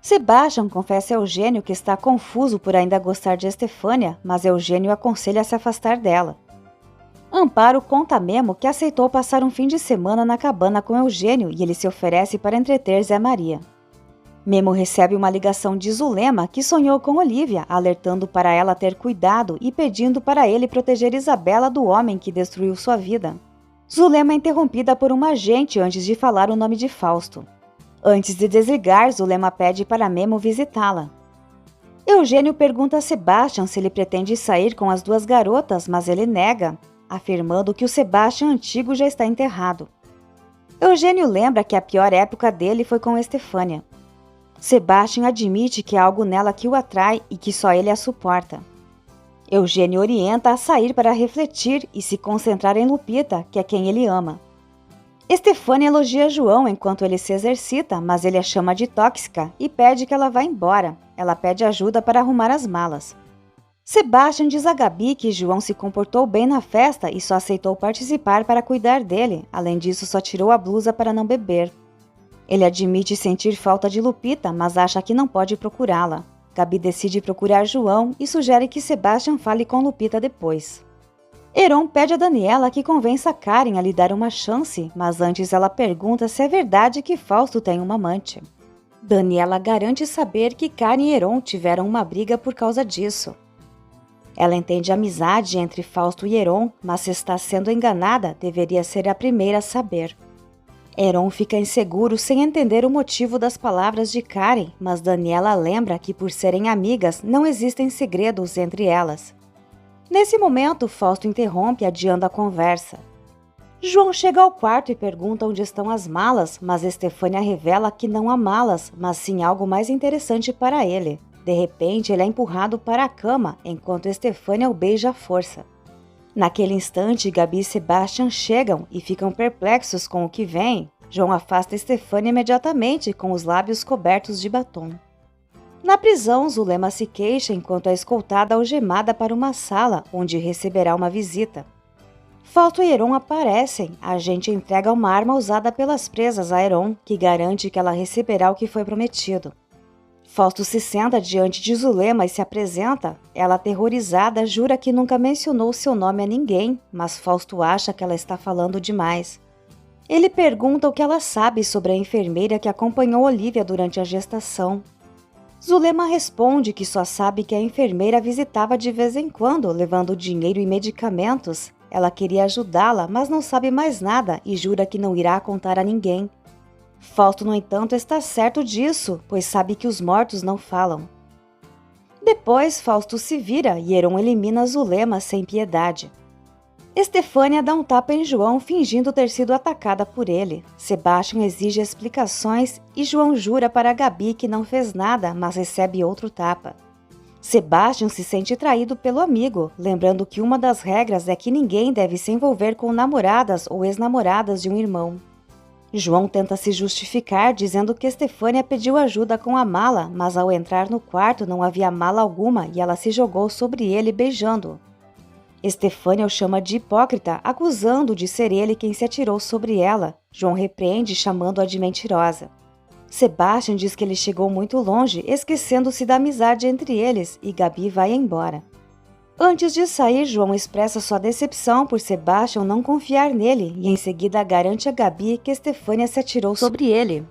Sebastian confessa a Eugênio que está confuso por ainda gostar de Estefânia, mas Eugênio aconselha a se afastar dela. Amparo conta a Memo que aceitou passar um fim de semana na cabana com Eugênio e ele se oferece para entreter Zé Maria. Memo recebe uma ligação de Zulema que sonhou com Olívia, alertando para ela ter cuidado e pedindo para ele proteger Isabela do homem que destruiu sua vida. Zulema é interrompida por uma agente antes de falar o nome de Fausto. Antes de desligar, Zulema pede para Memo visitá-la. Eugênio pergunta a Sebastian se ele pretende sair com as duas garotas, mas ele nega, afirmando que o Sebastian antigo já está enterrado. Eugênio lembra que a pior época dele foi com Estefânia. Sebastian admite que há algo nela que o atrai e que só ele a suporta. Eugênio orienta a sair para refletir e se concentrar em Lupita, que é quem ele ama. Estefânia elogia João enquanto ele se exercita, mas ele a chama de tóxica e pede que ela vá embora. Ela pede ajuda para arrumar as malas. Sebastian diz a Gabi que João se comportou bem na festa e só aceitou participar para cuidar dele. Além disso, só tirou a blusa para não beber. Ele admite sentir falta de Lupita, mas acha que não pode procurá-la. Gabi decide procurar João e sugere que Sebastian fale com Lupita depois. Heron pede a Daniela que convença Karen a lhe dar uma chance, mas antes ela pergunta se é verdade que Fausto tem uma amante. Daniela garante saber que Karen e Heron tiveram uma briga por causa disso. Ela entende a amizade entre Fausto e Heron, mas se está sendo enganada, deveria ser a primeira a saber. Heron fica inseguro sem entender o motivo das palavras de Karen, mas Daniela lembra que por serem amigas não existem segredos entre elas. Nesse momento, Fausto interrompe adiando a conversa. João chega ao quarto e pergunta onde estão as malas, mas Estefânia revela que não há malas, mas sim algo mais interessante para ele. De repente, ele é empurrado para a cama, enquanto Estefânia o beija à força. Naquele instante, Gabi e Sebastian chegam e ficam perplexos com o que vem. João afasta Estefânia imediatamente, com os lábios cobertos de batom. Na prisão, Zulema se queixa enquanto é escoltada algemada para uma sala, onde receberá uma visita. Fausto e Heron aparecem. A agente entrega uma arma usada pelas presas a Heron, que garante que ela receberá o que foi prometido. Fausto se senta diante de Zulema e se apresenta. Ela, aterrorizada, jura que nunca mencionou seu nome a ninguém, mas Fausto acha que ela está falando demais. Ele pergunta o que ela sabe sobre a enfermeira que acompanhou Olívia durante a gestação. Zulema responde que só sabe que a enfermeira visitava de vez em quando, levando dinheiro e medicamentos. Ela queria ajudá-la, mas não sabe mais nada e jura que não irá contar a ninguém. Fausto, no entanto, está certo disso, pois sabe que os mortos não falam. Depois, Fausto se vira e Heron elimina Zulema sem piedade. Estefânia dá um tapa em João, fingindo ter sido atacada por ele. Sebastian exige explicações e João jura para Gabi que não fez nada, mas recebe outro tapa. Sebastian se sente traído pelo amigo, lembrando que uma das regras é que ninguém deve se envolver com namoradas ou ex-namoradas de um irmão. João tenta se justificar, dizendo que Estefânia pediu ajuda com a mala, mas ao entrar no quarto não havia mala alguma e ela se jogou sobre ele beijando-o. Estefânia o chama de hipócrita, acusando de ser ele quem se atirou sobre ela. João repreende, chamando-a de mentirosa. Sebastian diz que ele chegou muito longe, esquecendo-se da amizade entre eles, e Gabi vai embora. Antes de sair, João expressa sua decepção por Sebastian não confiar nele e em seguida garante a Gabi que Estefânia se atirou sobre ele.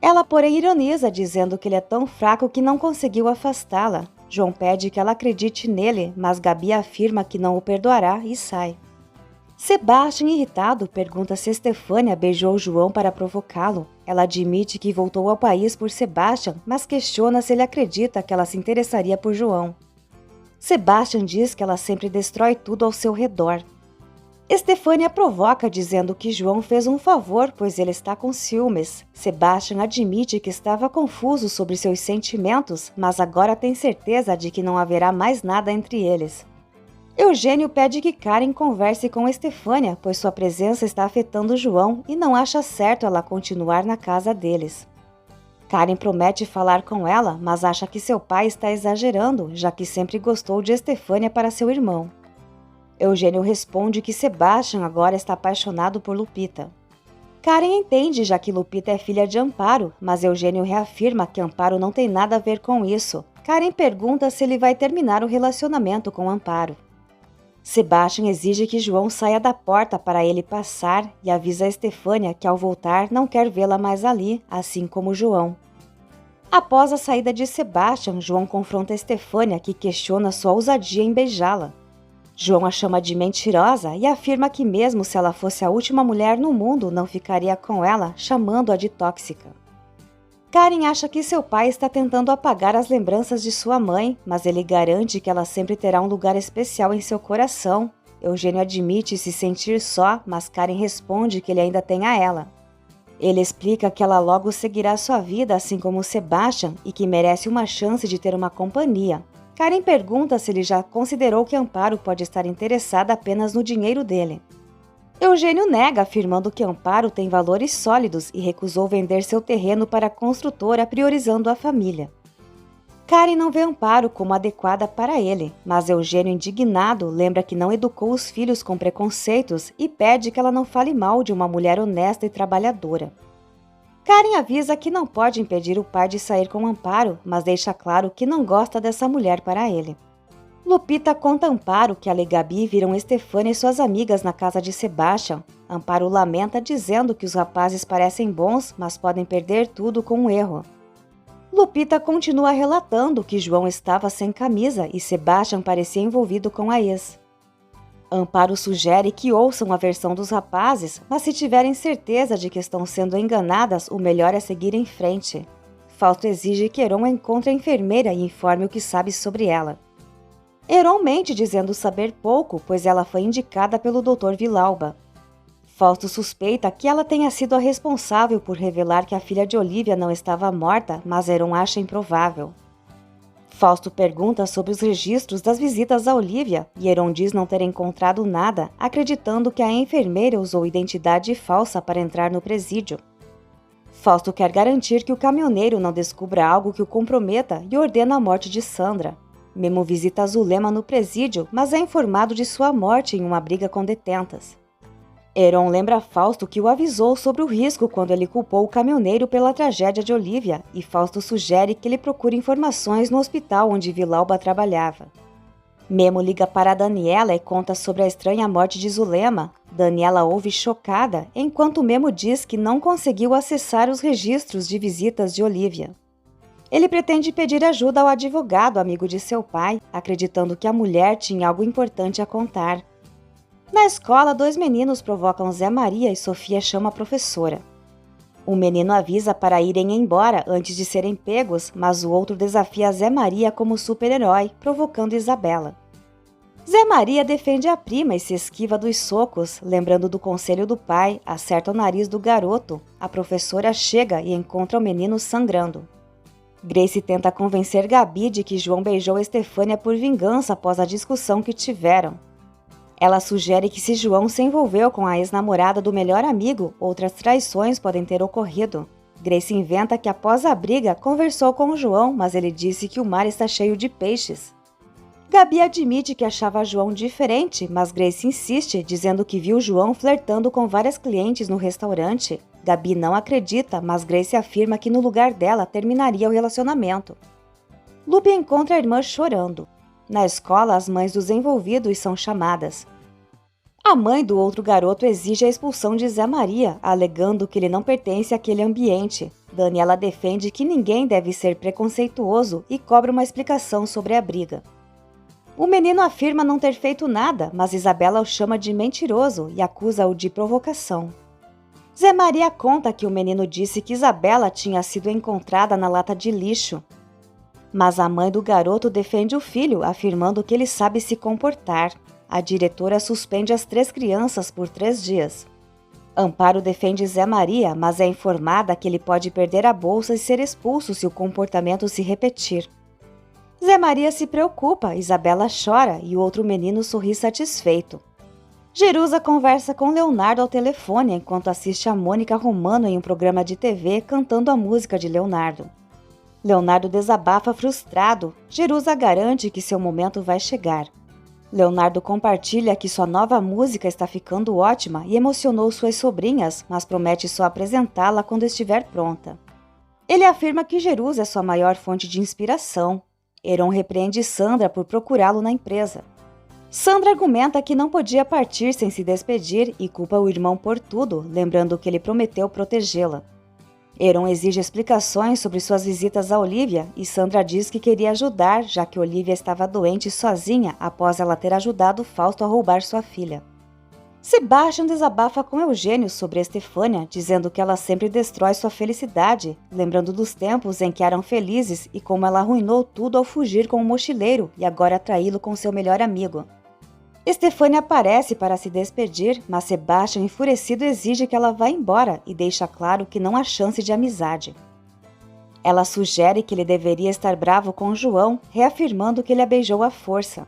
Ela, porém, ironiza, dizendo que ele é tão fraco que não conseguiu afastá-la. João pede que ela acredite nele, mas Gabi afirma que não o perdoará e sai. Sebastian, irritado, pergunta se Estefânia beijou João para provocá-lo. Ela admite que voltou ao país por Sebastian, mas questiona se ele acredita que ela se interessaria por João. Sebastian diz que ela sempre destrói tudo ao seu redor. Estefânia provoca, dizendo que João fez um favor, pois ele está com ciúmes. Sebastian admite que estava confuso sobre seus sentimentos, mas agora tem certeza de que não haverá mais nada entre eles. Eugênio pede que Karen converse com Estefânia, pois sua presença está afetando João e não acha certo ela continuar na casa deles. Karen promete falar com ela, mas acha que seu pai está exagerando, já que sempre gostou de Estefânia para seu irmão. Eugênio responde que Sebastian agora está apaixonado por Lupita. Karen entende, já que Lupita é filha de Amparo, mas Eugênio reafirma que Amparo não tem nada a ver com isso. Karen pergunta se ele vai terminar o relacionamento com Amparo. Sebastian exige que João saia da porta para ele passar e avisa a Estefânia que ao voltar não quer vê-la mais ali, assim como João. Após a saída de Sebastian, João confronta Estefânia, que questiona sua ousadia em beijá-la. João a chama de mentirosa e afirma que mesmo se ela fosse a última mulher no mundo, não ficaria com ela, chamando-a de tóxica. Karen acha que seu pai está tentando apagar as lembranças de sua mãe, mas ele garante que ela sempre terá um lugar especial em seu coração. Eugênio admite se sentir só, mas Karen responde que ele ainda tem a ela. Ele explica que ela logo seguirá sua vida, assim como Sebastian, e que merece uma chance de ter uma companhia. Karen pergunta se ele já considerou que Amparo pode estar interessada apenas no dinheiro dele. Eugênio nega, afirmando que Amparo tem valores sólidos e recusou vender seu terreno para a construtora, priorizando a família. Karen não vê Amparo como adequada para ele, mas Eugênio, indignado, lembra que não educou os filhos com preconceitos e pede que ela não fale mal de uma mulher honesta e trabalhadora. Karen avisa que não pode impedir o pai de sair com Amparo, mas deixa claro que não gosta dessa mulher para ele. Lupita conta a Amparo que ela e Gabi viram Estefânia e suas amigas na casa de Sebastian. Amparo lamenta dizendo que os rapazes parecem bons, mas podem perder tudo com um erro. Lupita continua relatando que João estava sem camisa e Sebastian parecia envolvido com a ex. Amparo sugere que ouçam a versão dos rapazes, mas se tiverem certeza de que estão sendo enganadas, o melhor é seguir em frente. Fausto exige que Heron encontre a enfermeira e informe o que sabe sobre ela. Heron mente dizendo saber pouco, pois ela foi indicada pelo Dr. Villalba. Fausto suspeita que ela tenha sido a responsável por revelar que a filha de Olívia não estava morta, mas Heron acha improvável. Fausto pergunta sobre os registros das visitas a Olívia e Heron diz não ter encontrado nada, acreditando que a enfermeira usou identidade falsa para entrar no presídio. Fausto quer garantir que o caminhoneiro não descubra algo que o comprometa e ordena a morte de Sandra. Memo visita Zulema no presídio, mas é informado de sua morte em uma briga com detentas. Heron lembra Fausto que o avisou sobre o risco quando ele culpou o caminhoneiro pela tragédia de Olívia, e Fausto sugere que ele procure informações no hospital onde Villalba trabalhava. Memo liga para Daniela e conta sobre a estranha morte de Zulema. Daniela ouve chocada, enquanto Memo diz que não conseguiu acessar os registros de visitas de Olívia. Ele pretende pedir ajuda ao advogado amigo de seu pai, acreditando que a mulher tinha algo importante a contar. Na escola, 2 meninos provocam Zé Maria e Sofia chama a professora. Um menino avisa para irem embora antes de serem pegos, mas o outro desafia Zé Maria como super-herói, provocando Isabela. Zé Maria defende a prima e se esquiva dos socos, lembrando do conselho do pai, acerta o nariz do garoto. A professora chega e encontra o menino sangrando. Grace tenta convencer Gabi de que João beijou Estefânia por vingança após a discussão que tiveram. Ela sugere que se João se envolveu com a ex-namorada do melhor amigo, outras traições podem ter ocorrido. Grace inventa que após a briga conversou com o João, mas ele disse que o mar está cheio de peixes. Gabi admite que achava João diferente, mas Grace insiste, dizendo que viu João flertando com várias clientes no restaurante. Gabi não acredita, mas Grace afirma que no lugar dela terminaria o relacionamento. Lupe encontra a irmã chorando. Na escola, as mães dos envolvidos são chamadas. A mãe do outro garoto exige a expulsão de Zé Maria, alegando que ele não pertence àquele ambiente. Daniela defende que ninguém deve ser preconceituoso e cobra uma explicação sobre a briga. O menino afirma não ter feito nada, mas Isabela o chama de mentiroso e acusa-o de provocação. Zé Maria conta que o menino disse que Isabela tinha sido encontrada na lata de lixo. Mas a mãe do garoto defende o filho, afirmando que ele sabe se comportar. A diretora suspende as 3 crianças por 3 dias. Amparo defende Zé Maria, mas é informada que ele pode perder a bolsa e ser expulso se o comportamento se repetir. Zé Maria se preocupa, Isabela chora e o outro menino sorri satisfeito. Jerusa conversa com Leonardo ao telefone enquanto assiste a Mônica Romano em um programa de TV cantando a música de Leonardo. Leonardo desabafa frustrado. Jerusa garante que seu momento vai chegar. Leonardo compartilha que sua nova música está ficando ótima e emocionou suas sobrinhas, mas promete só apresentá-la quando estiver pronta. Ele afirma que Jerusa é sua maior fonte de inspiração. Heron repreende Sandra por procurá-lo na empresa. Sandra argumenta que não podia partir sem se despedir e culpa o irmão por tudo, lembrando que ele prometeu protegê-la. Heron exige explicações sobre suas visitas a Olivia e Sandra diz que queria ajudar, já que Olivia estava doente sozinha após ela ter ajudado Fausto a roubar sua filha. Sebastian desabafa com Eugênio sobre Estefânia, dizendo que ela sempre destrói sua felicidade, lembrando dos tempos em que eram felizes e como ela arruinou tudo ao fugir com o mochileiro e agora traí-lo com seu melhor amigo. Estefânia aparece para se despedir, mas Sebastian, enfurecido, exige que ela vá embora e deixa claro que não há chance de amizade. Ela sugere que ele deveria estar bravo com João, reafirmando que ele a beijou à força.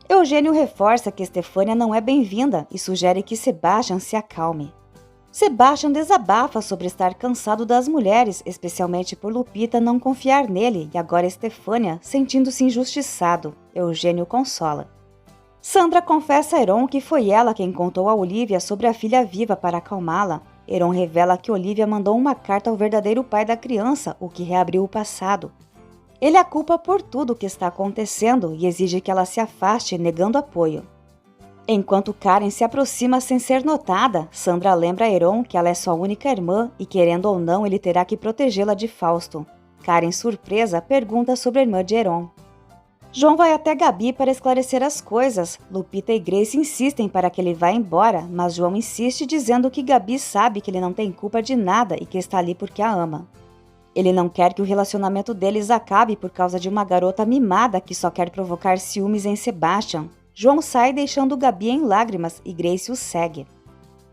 Eugênio reforça que Estefânia não é bem-vinda e sugere que Sebastian se acalme. Sebastian desabafa sobre estar cansado das mulheres, especialmente por Lupita não confiar nele e agora Estefânia sentindo-se injustiçado. Eugênio consola. Sandra confessa a Heron que foi ela quem contou a Olivia sobre a filha viva para acalmá-la. Heron revela que Olivia mandou uma carta ao verdadeiro pai da criança, o que reabriu o passado. Ele a culpa por tudo o que está acontecendo e exige que ela se afaste, negando apoio. Enquanto Karen se aproxima sem ser notada, Sandra lembra a Heron que ela é sua única irmã e, querendo ou não, ele terá que protegê-la de Fausto. Karen, surpresa, pergunta sobre a irmã de Heron. João vai até Gabi para esclarecer as coisas. Lupita e Grace insistem para que ele vá embora, mas João insiste dizendo que Gabi sabe que ele não tem culpa de nada e que está ali porque a ama. Ele não quer que o relacionamento deles acabe por causa de uma garota mimada que só quer provocar ciúmes em Sebastian. João sai deixando Gabi em lágrimas e Grace o segue.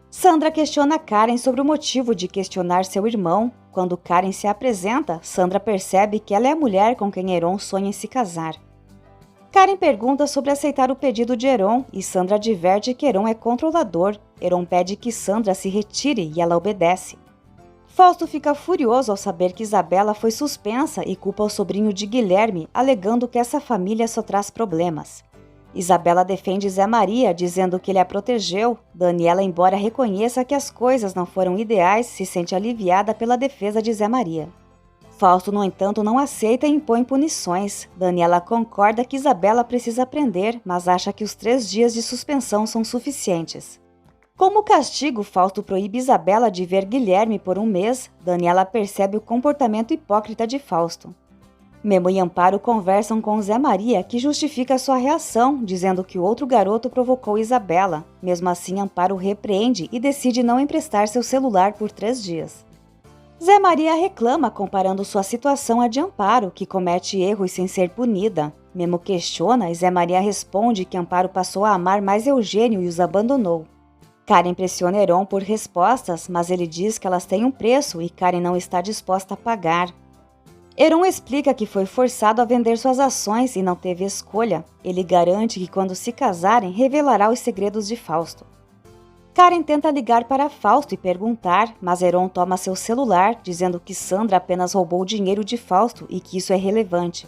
Sandra questiona Karen sobre o motivo de questionar seu irmão. Quando Karen se apresenta, Sandra percebe que ela é a mulher com quem Heron sonha em se casar. Karen pergunta sobre aceitar o pedido de Heron e Sandra adverte que Heron é controlador. Heron pede que Sandra se retire e ela obedece. Fausto fica furioso ao saber que Isabela foi suspensa e culpa o sobrinho de Guilherme, alegando que essa família só traz problemas. Isabela defende Zé Maria, dizendo que ele a protegeu. Daniela, embora reconheça que as coisas não foram ideais, se sente aliviada pela defesa de Zé Maria. Fausto, no entanto, não aceita e impõe punições. Daniela concorda que Isabela precisa aprender, mas acha que os 3 dias de suspensão são suficientes. Como castigo, Fausto proíbe Isabela de ver Guilherme por 1 mês. Daniela percebe o comportamento hipócrita de Fausto. Memo e Amparo conversam com Zé Maria, que justifica sua reação, dizendo que o outro garoto provocou Isabela. Mesmo assim, Amparo repreende e decide não emprestar seu celular por 3 dias. Zé Maria reclama, comparando sua situação à de Amparo, que comete erros sem ser punida. Memo questiona e Zé Maria responde que Amparo passou a amar mais Eugênio e os abandonou. Karen pressiona Heron por respostas, mas ele diz que elas têm um preço e Karen não está disposta a pagar. Heron explica que foi forçado a vender suas ações e não teve escolha. Ele garante que quando se casarem, revelará os segredos de Fausto. Karen tenta ligar para Fausto e perguntar, mas Heron toma seu celular, dizendo que Sandra apenas roubou o dinheiro de Fausto e que isso é relevante.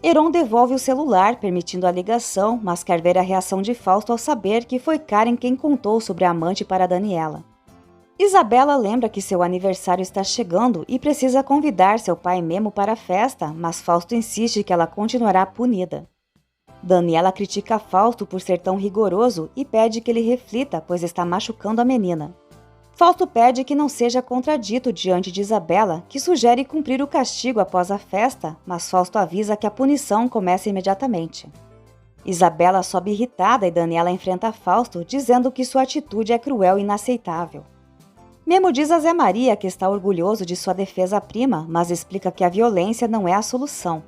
Heron devolve o celular, permitindo a ligação, mas quer ver a reação de Fausto ao saber que foi Karen quem contou sobre a amante para Daniela. Isabela lembra que seu aniversário está chegando e precisa convidar seu pai Memo para a festa, mas Fausto insiste que ela continuará punida. Daniela critica Fausto por ser tão rigoroso e pede que ele reflita, pois está machucando a menina. Fausto pede que não seja contradito diante de Isabela, que sugere cumprir o castigo após a festa, mas Fausto avisa que a punição começa imediatamente. Isabela sobe irritada e Daniela enfrenta Fausto, dizendo que sua atitude é cruel e inaceitável. Memo diz a Zé Maria que está orgulhoso de sua defesa-prima, mas explica que a violência não é a solução.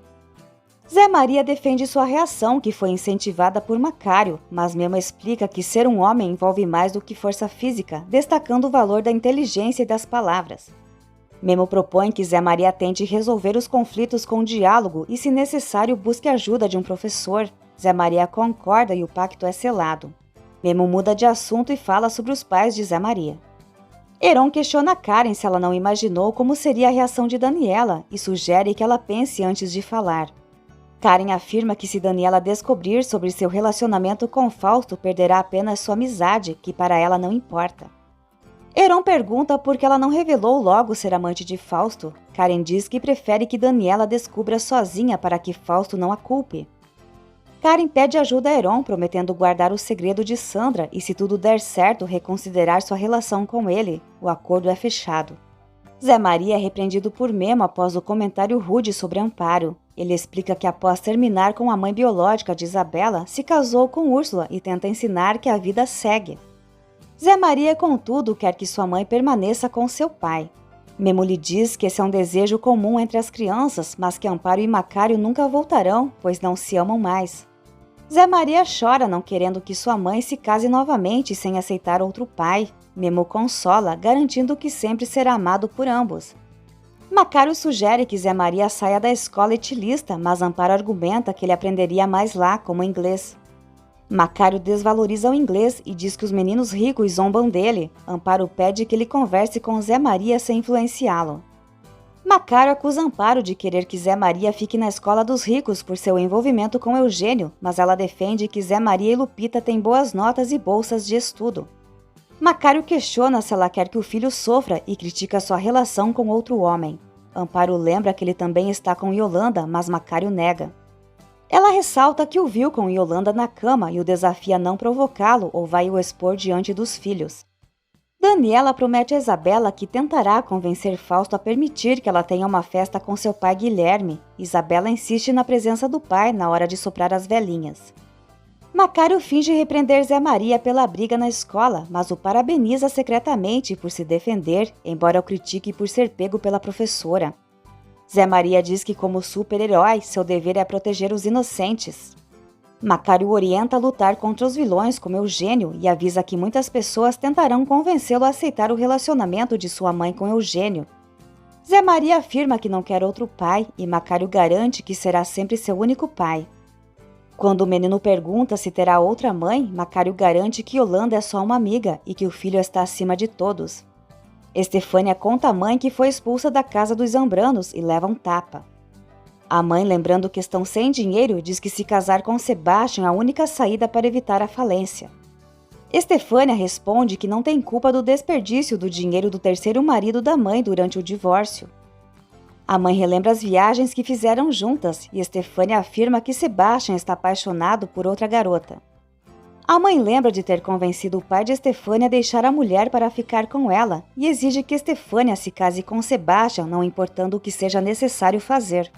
Zé Maria defende sua reação, que foi incentivada por Macário, mas Memo explica que ser um homem envolve mais do que força física, destacando o valor da inteligência e das palavras. Memo propõe que Zé Maria tente resolver os conflitos com diálogo e, se necessário, busque a ajuda de um professor. Zé Maria concorda e o pacto é selado. Memo muda de assunto e fala sobre os pais de Zé Maria. Heron questiona Karen se ela não imaginou como seria a reação de Daniela e sugere que ela pense antes de falar. Karen afirma que se Daniela descobrir sobre seu relacionamento com Fausto, perderá apenas sua amizade, que para ela não importa. Heron pergunta por que ela não revelou logo ser amante de Fausto. Karen diz que prefere que Daniela descubra sozinha para que Fausto não a culpe. Karen pede ajuda a Heron, prometendo guardar o segredo de Sandra e, se tudo der certo, reconsiderar sua relação com ele. O acordo é fechado. Zé Maria é repreendido por Memo após o comentário rude sobre Amparo. Ele explica que após terminar com a mãe biológica de Isabela, se casou com Úrsula e tenta ensinar que a vida segue. Zé Maria, contudo, quer que sua mãe permaneça com seu pai. Memo lhe diz que esse é um desejo comum entre as crianças, mas que Amparo e Macário nunca voltarão, pois não se amam mais. Zé Maria chora, não querendo que sua mãe se case novamente sem aceitar outro pai. Memo consola, garantindo que sempre será amado por ambos. Macário sugere que Zé Maria saia da escola etilista, mas Amparo argumenta que ele aprenderia mais lá, como inglês. Macário desvaloriza o inglês e diz que os meninos ricos zombam dele. Amparo pede que ele converse com Zé Maria sem influenciá-lo. Macário acusa Amparo de querer que Zé Maria fique na escola dos ricos por seu envolvimento com Eugênio, mas ela defende que Zé Maria e Lupita têm boas notas e bolsas de estudo. Macário questiona se ela quer que o filho sofra e critica sua relação com outro homem. Amparo lembra que ele também está com Yolanda, mas Macário nega. Ela ressalta que o viu com Yolanda na cama e o desafia a não provocá-lo ou vai o expor diante dos filhos. Daniela promete a Isabela que tentará convencer Fausto a permitir que ela tenha uma festa com seu pai Guilherme. Isabela insiste na presença do pai na hora de soprar as velinhas. Macário finge repreender Zé Maria pela briga na escola, mas o parabeniza secretamente por se defender, embora o critique por ser pego pela professora. Zé Maria diz que, como super-herói, seu dever é proteger os inocentes. Macário orienta a lutar contra os vilões como Eugênio e avisa que muitas pessoas tentarão convencê-lo a aceitar o relacionamento de sua mãe com Eugênio. Zé Maria afirma que não quer outro pai e Macário garante que será sempre seu único pai. Quando o menino pergunta se terá outra mãe, Macário garante que Yolanda é só uma amiga e que o filho está acima de todos. Estefânia conta à mãe que foi expulsa da casa dos Zambranos e leva um tapa. A mãe, lembrando que estão sem dinheiro, diz que se casar com Sebastião é a única saída para evitar a falência. Estefânia responde que não tem culpa do desperdício do dinheiro do terceiro marido da mãe durante o divórcio. A mãe relembra as viagens que fizeram juntas e Estefânia afirma que Sebastião está apaixonado por outra garota. A mãe lembra de ter convencido o pai de Estefânia a deixar a mulher para ficar com ela e exige que Estefânia se case com Sebastião, não importando o que seja necessário fazer.